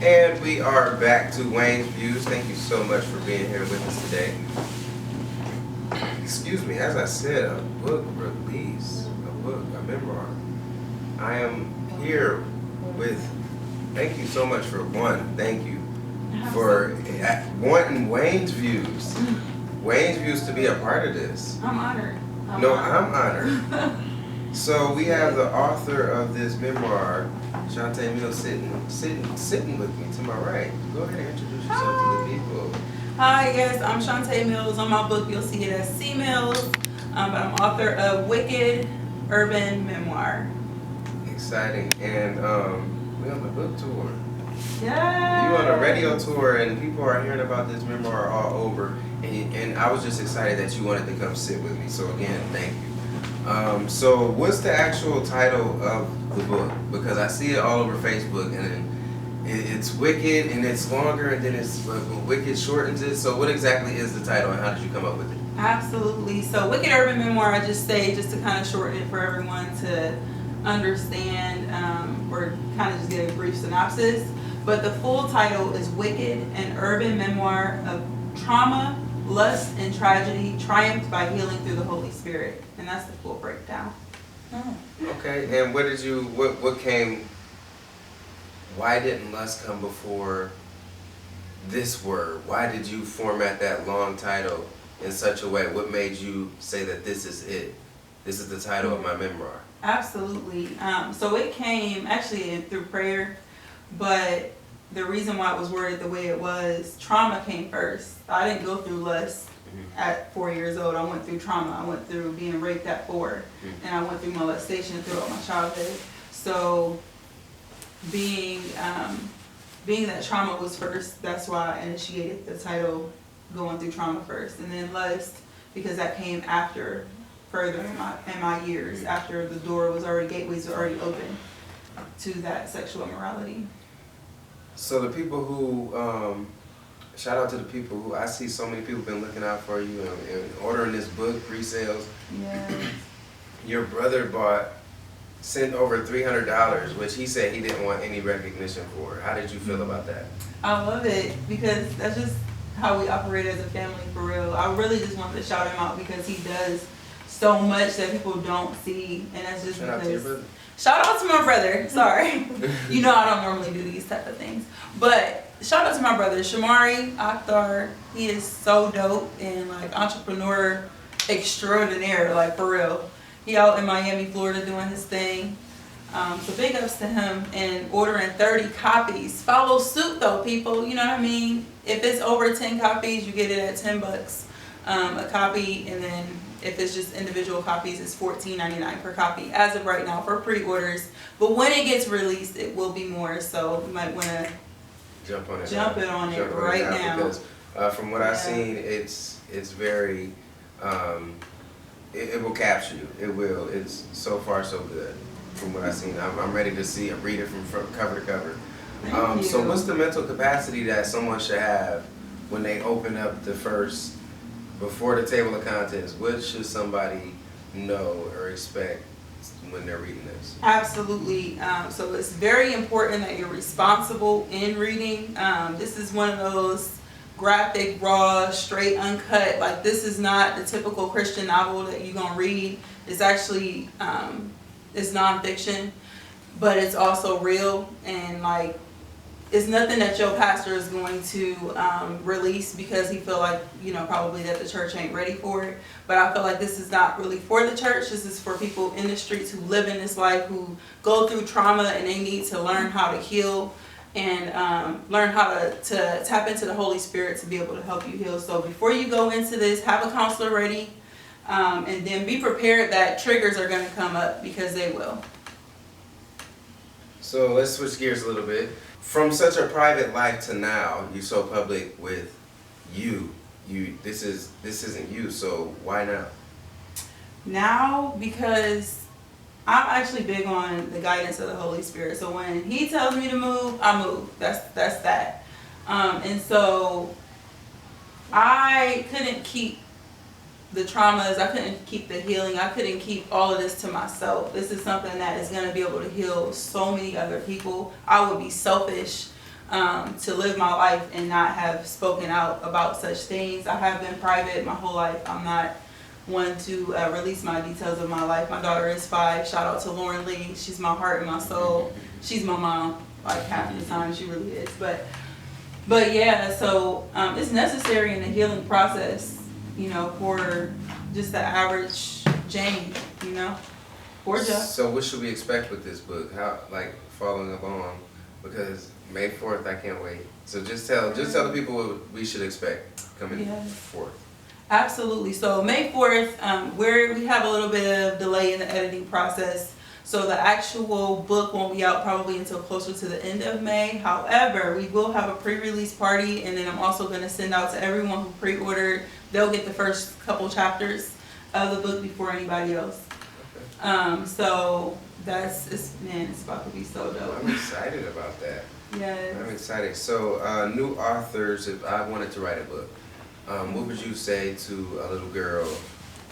And we are back to Wayne's Views. Thank you so much for being here with us today. Excuse me, as I said, a book release, a memoir. I am here with, thank you so much for thank you for wanting Wayne's Views. Wayne's Views to be a part of this. I'm honored. I'm honored. So we have the author of this memoir, Shantae Mills, sitting with me to my right. Go ahead and introduce yourself to the people. Hi, yes, I'm Shantae Mills. On my book, you'll see it as C Mills, but I'm author of Wicked Urban Memoir. Exciting, and we're on the book tour. Yeah. You're on a radio tour, and people are hearing about this memoir all over. And I was just excited that you wanted to come sit with me. So again, thank you. So what's the actual title of the book? Because I see it all over Facebook, and it's Wicked, and it's longer, and then it's Wicked shortens it. So what exactly is the title, and how did you come up with it? Absolutely. So Wicked Urban Memoir, I just say, just to kind of shorten it for everyone to understand, or kind of just get a brief synopsis. But the full title is Wicked, an Urban Memoir of Trauma, Lust, and Tragedy, Triumphed by Healing Through the Holy Spirit. And that's the full breakdown. Okay, and what came, why didn't lust come before this word? Why did you format that long title in such a way? What made you say that this is it? This is the title of my memoir. Absolutely. So it came actually through prayer, but the reason why it was worded the way it was, trauma came first. I didn't go through lust at 4 years old. I went through trauma. I went through being raped at 4, and I went through molestation throughout my childhood. So being that trauma was first, that's why I initiated the title Going Through Trauma first, and then lust, because that came after, further in my years, after the gateways were already open to that sexual immorality. So the people who, shout out to the people who, I see so many people been looking out for you and ordering this book, pre-sales. Yes. Your brother sent over $300, which he said he didn't want any recognition for. How did you feel about that? I love it, because that's just how we operate as a family, for real. I really just wanted to shout him out because he does so much that people don't see, and that's just Shout out to your brother. Shout out to my brother. Sorry. You know I don't normally do these type of things. But shout out to my brother, Shamari Akhtar. He is so dope and like entrepreneur extraordinaire, like for real. He out in Miami, Florida doing his thing. So big ups to him, and ordering 30 copies. Follow suit though, people. You know what I mean? If it's over 10 copies, you get it at $10 a copy, and then if it's just individual copies, it's $14.99 per copy as of right now for pre-orders. But when it gets released, it will be more. So you might want to jump on it right now. Because from what I've seen, it's very, it will capture you. It will. It's so far so good from what I've seen. I'm ready to read it from cover to cover. So what's the mental capacity that someone should have when they open up before the table of contents? What should somebody know or expect when they're reading this? Absolutely. So it's very important that you're responsible in reading. This is one of those graphic, raw, straight, uncut. Like, this is not the typical Christian novel that you're going to read. It's actually, it's nonfiction, but it's also real, and like, it's nothing that your pastor is going to release because he feel like, probably that the church ain't ready for it. But I feel like this is not really for the church. This is for people in the streets who live in this life, who go through trauma, and they need to learn how to heal and learn how to tap into the Holy Spirit to be able to help you heal. So before you go into this, have a counselor ready, and then be prepared that triggers are going to come up, because they will. So let's switch gears a little bit. From such a private life to now, you're so public with you. This isn't you. So why now? Now, because I'm actually big on the guidance of the Holy Spirit. So when He tells me to move, I move. That's that. And so I couldn't keep the traumas, I couldn't keep the healing, I couldn't keep all of this to myself. This is something that is going to be able to heal so many other people. I would be selfish to live my life and not have spoken out about such things. I have been private my whole life. I'm not one to release my details of my life. My daughter is 5. Shout out to Lauren Lee. She's my heart and my soul. She's my mom, like half the time. She really is. But yeah, so it's necessary in the healing process, you know, for just the average Jane, you know, or just. So what should we expect with this book? How, like, following along? Because May 4th, I can't wait. So just tell the people what we should expect coming forth. Absolutely. So May 4th, we have a little bit of delay in the editing process. So the actual book won't be out probably until closer to the end of May. However, we will have a pre-release party, and then I'm also going to send out to everyone who pre-ordered. They'll get the first couple chapters of the book before anybody else. Okay. So it's about to be so dope. I'm excited about that. Yes. I'm excited. So new authors, if I wanted to write a book, what would you say to a little girl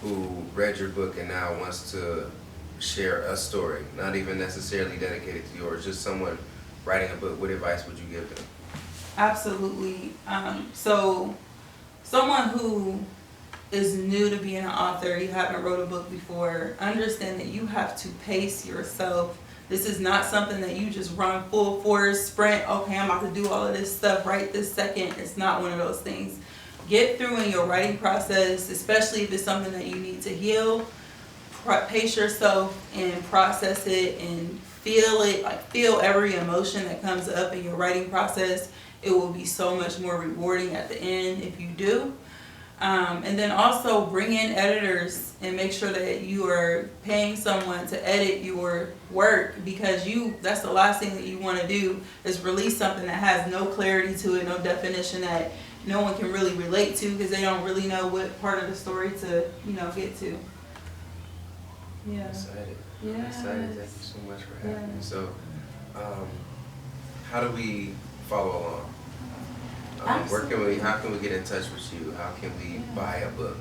who read your book and now wants to share a story, not even necessarily dedicated to yours, just someone writing a book? What advice would you give them? Absolutely. So someone who is new to being an author, you haven't wrote a book before, understand that you have to pace yourself. This is not something that you just run full force, sprint, okay, I'm about to do all of this stuff right this second. It's not one of those things. Get through in your writing process, especially if it's something that you need to heal. Pace yourself and process it and feel it, like feel every emotion that comes up in your writing process. It will be so much more rewarding at the end if you do. And then also bring in editors and make sure that you are paying someone to edit your work, because that's the last thing that you want to do is release something that has no clarity to it, no definition, that no one can really relate to because they don't really know what part of the story to, get to. Yeah. I'm excited. Yes. I'm excited. Thank you so much for having me. So, how do we follow along? How can we get in touch with you? How can we buy a book?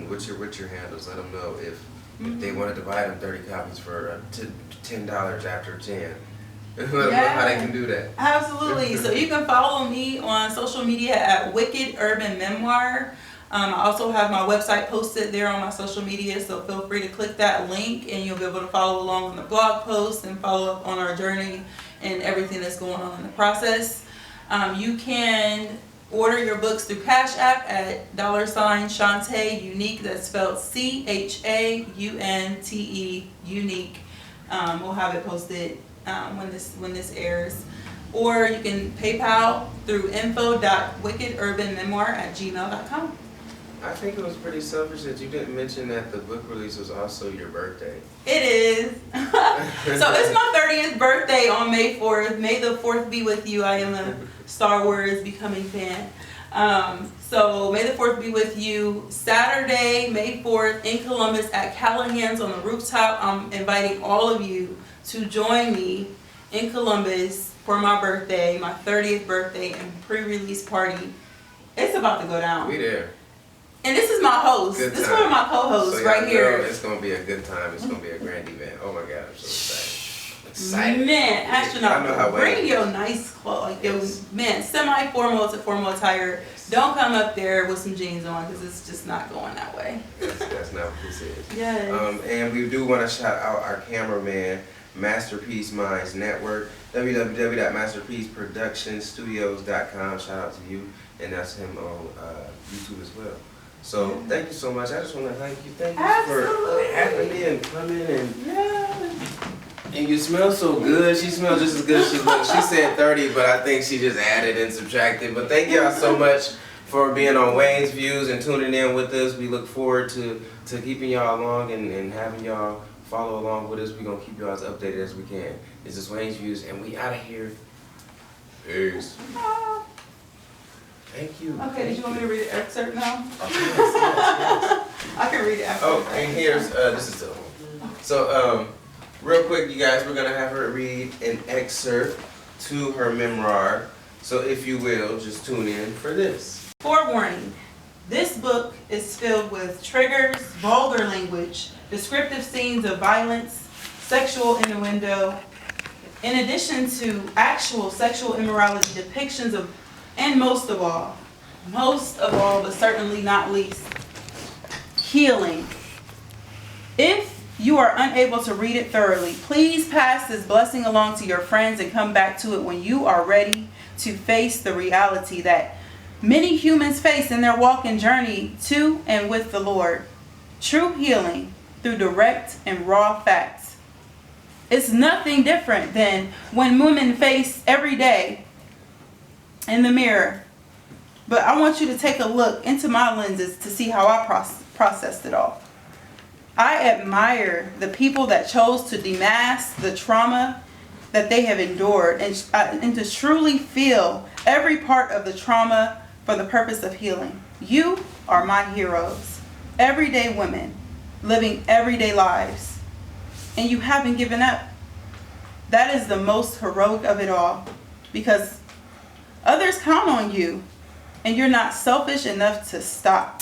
What's your handles? Let them know if they wanted to buy them 30 copies for $10 after 10. Let them know how they can do that. Absolutely. So you can follow me on social media at WickedUrbanMemoir. I also have my website posted there on my social media, so feel free to click that link and you'll be able to follow along on the blog post and follow up on our journey and everything that's going on in the process. You can order your books through Cash App at $Shantae Unique. That's spelled CHAUNTE Unique. We'll have it posted when this airs. Or you can PayPal through info.wickedurbanmemoir@gmail.com. I think it was pretty selfish that you didn't mention that the book release was also your birthday. It is. So it's my 30th birthday on May 4th. May the 4th be with you. I am a Star Wars becoming fan. So May the 4th be with you. Saturday, May 4th in Columbus at Callahan's on the rooftop. I'm inviting all of you to join me in Columbus for my birthday, my 30th birthday and pre-release party. It's about to go down. We there. And this is my host. This is one of my co-hosts right here. It's going to be a good time. It's going to be a grand event. Oh my God, I'm so excited. Man, astronaut, bring your Wayne nice clothes. Like, semi-formal to formal attire. Don't come up there with some jeans on because it's just not going that way. That's not what this is. Yes. And we do want to shout out our cameraman, Masterpiece Minds Network, www.masterpieceproductionstudios.com. Shout out to you, and that's him on YouTube as well. So thank you so much. I just want to thank you. Thank you for having me and coming and you smell so good. She smells just as good as she looks. She said 30, but I think she just added and subtracted. But thank y'all so much for being on Wayne's Views and tuning in with us. We look forward to keeping y'all along and having y'all follow along with us. We're going to keep y'all as updated as we can. This is Wayne's Views, and we out of here. Peace. Thank you. Okay, did you want me to read the excerpt now? Oh, yes. I can read it after. Oh, and here's, this is the one. So, real quick, you guys, we're going to have her read an excerpt to her memoir. So if you will, just tune in for this. Forewarning. This book is filled with triggers, vulgar language, descriptive scenes of violence, sexual innuendo, in addition to actual sexual immorality depictions of, and most of all, but certainly not least, healing. If you are unable to read it thoroughly, please pass this blessing along to your friends and come back to it when you are ready to face the reality that many humans face in their walk and journey to and with the Lord. True healing through direct and raw facts. It's nothing different than when women face every day in the mirror. But I want you to take a look into my lenses to see how I processed it all. I admire the people that chose to demask the trauma that they have endured and to truly feel every part of the trauma for the purpose of healing. You are my heroes. Everyday women living everyday lives. And you haven't given up. That is the most heroic of it all, because others count on you and you're not selfish enough to stop.